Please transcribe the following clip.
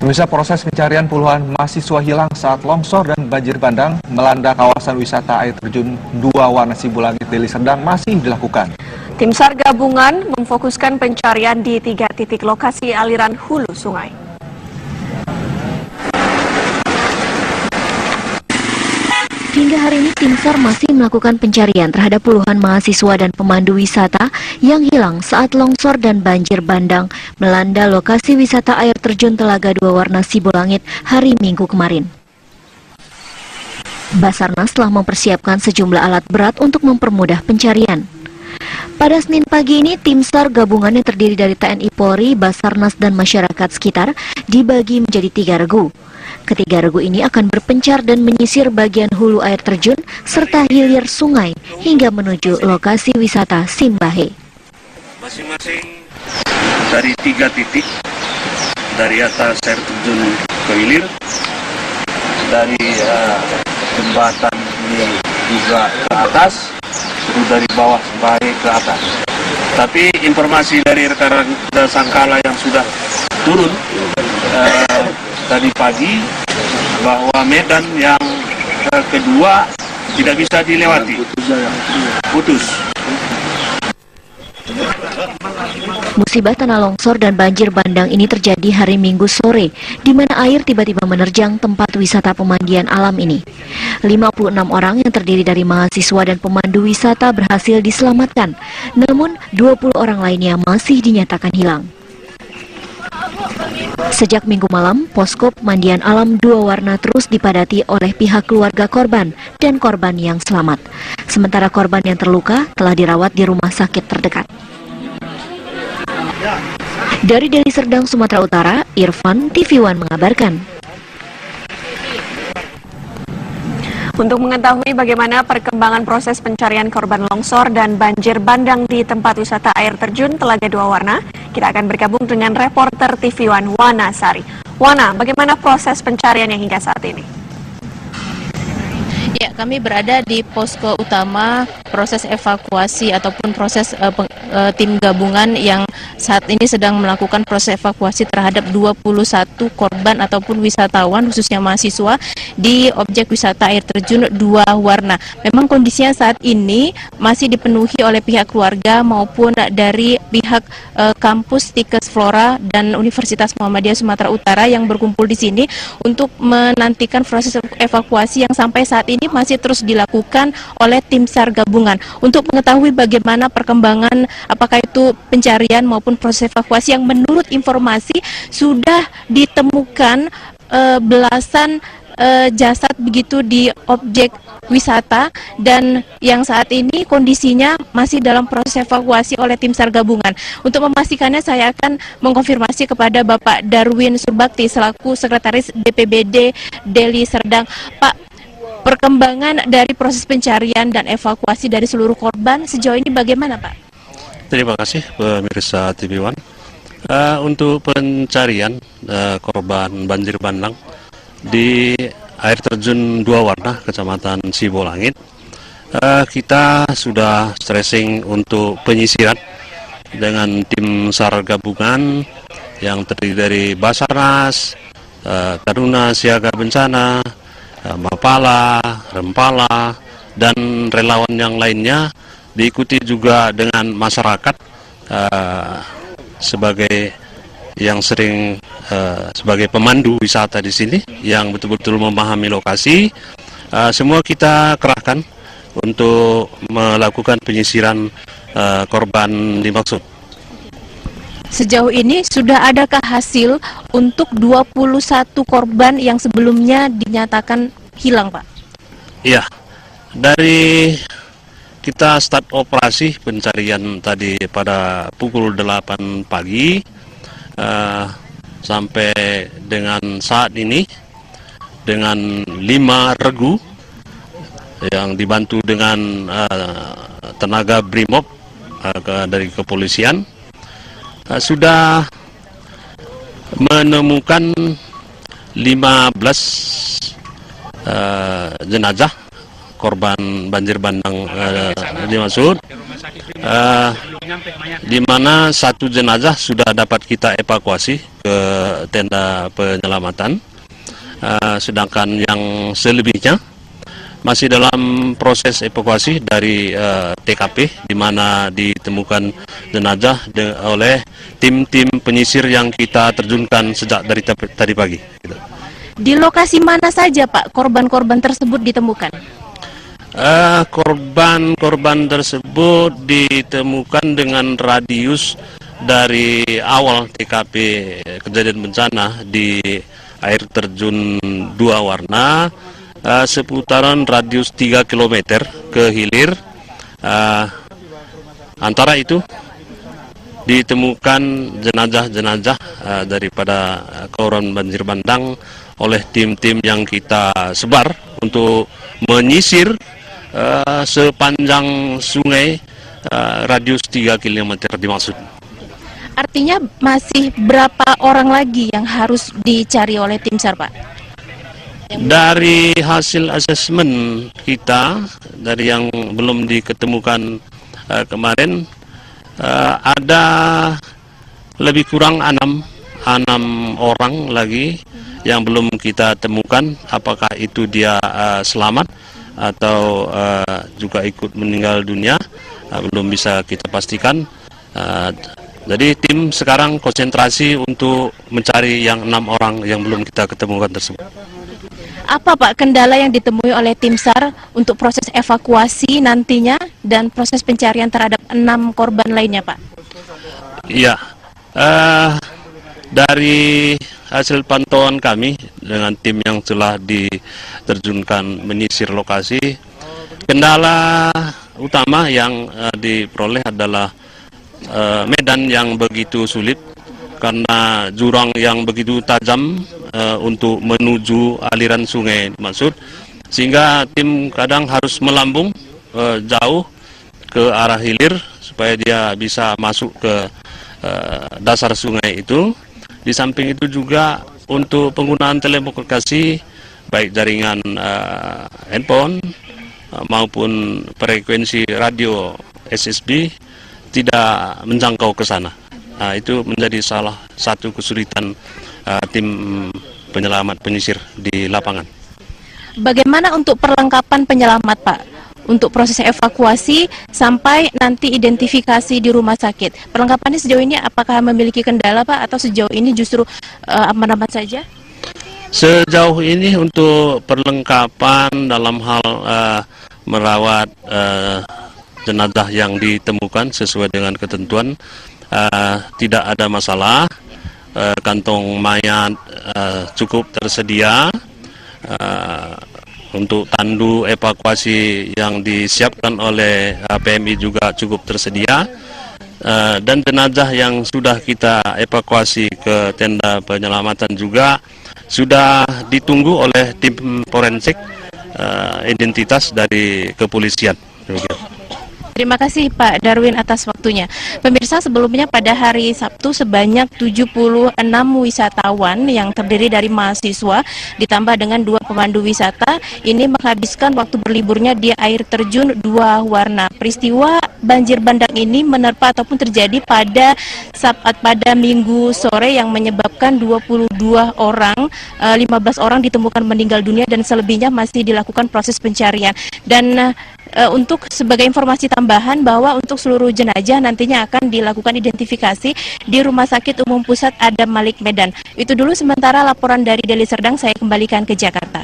Pemirsa, proses pencarian puluhan mahasiswa hilang saat longsor dan banjir bandang melanda kawasan wisata air terjun Dua Warna Sibulangit Deli Serdang masih dilakukan. Tim SAR gabungan memfokuskan pencarian di 3 titik lokasi aliran hulu sungai. Hingga hari ini tim SAR masih melakukan pencarian terhadap puluhan mahasiswa dan pemandu wisata yang hilang saat longsor dan banjir bandang melanda lokasi wisata air terjun Telaga Dua Warna Sibulangit hari Minggu kemarin. Basarnas telah mempersiapkan sejumlah alat berat untuk mempermudah pencarian. Pada Senin pagi ini, tim SAR gabungan yang terdiri dari TNI Polri, Basarnas, dan masyarakat sekitar dibagi menjadi 3 regu. Ketiga regu ini akan berpencar dan menyisir bagian hulu air terjun serta hilir sungai hingga menuju lokasi wisata Simbahe. Masing-masing dari 3 titik, dari atas air terjun ke hilir, dari jembatan ini juga ke atas, terus dari bawah Simbahe ke atas. Tapi informasi dari rekan-rekan Sangkala yang sudah turun tadi pagi bahwa medan yang kedua tidak bisa dilewati, putus. Musibah tanah longsor dan banjir bandang ini terjadi hari Minggu sore, di mana air tiba-tiba menerjang tempat wisata pemandian alam ini. 56 orang yang terdiri dari mahasiswa dan pemandu wisata berhasil diselamatkan, namun 20 orang lainnya masih dinyatakan hilang. Sejak Minggu malam, posko pemandian alam Dua Warna terus dipadati oleh pihak keluarga korban dan korban yang selamat. Sementara korban yang terluka telah dirawat di rumah sakit terdekat. Dari Deli Serdang, Sumatera Utara, Irfan, TV One mengabarkan. Untuk mengetahui bagaimana perkembangan proses pencarian korban longsor dan banjir bandang di tempat wisata air terjun Telaga Dua Warna, kita akan bergabung dengan reporter TV One Wana Sari. Wana, bagaimana proses pencariannya hingga saat ini? Ya, kami berada di posko utama proses evakuasi ataupun proses tim gabungan yang saat ini sedang melakukan proses evakuasi terhadap 21 korban ataupun wisatawan khususnya mahasiswa di objek wisata air terjun Dua Warna. Memang kondisinya saat ini masih dipenuhi oleh pihak keluarga maupun dari pihak kampus Tikes Flora dan Universitas Muhammadiyah Sumatera Utara yang berkumpul di sini untuk menantikan proses evakuasi yang sampai saat ini masih terus dilakukan oleh tim SAR gabungan untuk mengetahui bagaimana perkembangan apakah itu pencarian maupun proses evakuasi yang menurut informasi sudah ditemukan belasan jasad begitu di objek wisata dan yang saat ini kondisinya masih dalam proses evakuasi oleh tim SAR gabungan. Untuk memastikannya saya akan mengkonfirmasi kepada Bapak Darwin Surbakti selaku Sekretaris DPBD Deli Serdang. Pak, perkembangan dari proses pencarian dan evakuasi dari seluruh korban sejauh ini bagaimana, Pak? Terima kasih pemirsa TV One. Untuk pencarian korban banjir bandang di air terjun Dua Warna, Kecamatan Sibulangit, kita sudah stressing untuk penyisiran dengan tim SAR gabungan yang terdiri dari Basarnas, Taruna Siaga Bencana, Mapala, Rempala, dan relawan yang lainnya, diikuti juga dengan masyarakat sebagai yang sering sebagai pemandu wisata di sini yang betul-betul memahami lokasi. Semua kita kerahkan untuk melakukan penyisiran korban dimaksud. Sejauh ini sudah adakah hasil untuk 21 korban yang sebelumnya dinyatakan hilang, Pak? Iya, dari kita start operasi pencarian tadi pada pukul 8 pagi sampai dengan saat ini dengan 5 regu yang dibantu dengan tenaga BRIMOB dari kepolisian sudah menemukan 15 jenazah korban banjir bandang dimaksud. di mana satu jenazah sudah dapat kita evakuasi ke tenda penyelamatan, sedangkan yang selebihnya masih dalam proses evakuasi dari TKP, di mana ditemukan jenazah oleh tim-tim penyisir yang kita terjunkan sejak dari tadi pagi. Di lokasi mana saja Pak korban-korban tersebut ditemukan? Korban tersebut ditemukan dengan radius dari awal TKP kejadian bencana di air terjun Dua Warna, seputaran radius 3 km ke hilir. Antara itu ditemukan jenazah-jenazah daripada korban banjir bandang oleh tim-tim yang kita sebar untuk menyisir sepanjang sungai radius 3 km dimaksud. Artinya masih berapa orang lagi yang harus dicari oleh tim SAR, Pak? Dari hasil asesmen kita, dari yang belum diketemukan kemarin, ada lebih kurang 6 orang lagi yang belum kita temukan, apakah itu dia selamat atau juga ikut meninggal dunia, belum bisa kita pastikan. Jadi tim sekarang konsentrasi untuk mencari yang 6 orang yang belum kita ketemukan tersebut. Apa Pak kendala yang ditemui oleh tim SAR untuk proses evakuasi nantinya dan proses pencarian terhadap 6 korban lainnya, Pak? Iya, dari hasil pantauan kami dengan tim yang telah diterjunkan menyisir lokasi, kendala utama yang diperoleh adalah medan yang begitu sulit karena jurang yang begitu tajam untuk menuju aliran sungai maksud, sehingga tim kadang harus melambung jauh ke arah hilir supaya dia bisa masuk ke dasar sungai itu. Di samping itu juga untuk penggunaan telekomunikasi baik jaringan handphone maupun frekuensi radio SSB tidak menjangkau ke sana. Nah, itu menjadi salah satu kesulitan tim penyelamat penyisir di lapangan. Bagaimana untuk perlengkapan penyelamat, Pak? Untuk proses evakuasi sampai nanti identifikasi di rumah sakit. Perlengkapannya sejauh ini apakah memiliki kendala, Pak, atau sejauh ini justru aman-aman saja? Sejauh ini untuk perlengkapan dalam hal merawat jenazah yang ditemukan sesuai dengan ketentuan tidak ada masalah. Kantong mayat cukup tersedia. Untuk tandu evakuasi yang disiapkan oleh PMI juga cukup tersedia, dan jenazah yang sudah kita evakuasi ke tenda penyelamatan juga sudah ditunggu oleh tim forensik identitas dari kepolisian. Terima kasih Pak Darwin atas waktunya. Pemirsa, sebelumnya pada hari Sabtu sebanyak 76 wisatawan yang terdiri dari mahasiswa ditambah dengan 2 pemandu wisata ini menghabiskan waktu berliburnya di air terjun Dua Warna. Peristiwa banjir bandang ini menerpa ataupun terjadi pada Minggu sore yang menyebabkan 22 orang, 15 orang ditemukan meninggal dunia dan selebihnya masih dilakukan proses pencarian. Dan untuk sebagai informasi tambahan bahwa untuk seluruh jenazah nantinya akan dilakukan identifikasi di Rumah Sakit Umum Pusat Adam Malik Medan. Itu dulu sementara laporan dari Deli Serdang, saya kembalikan ke Jakarta.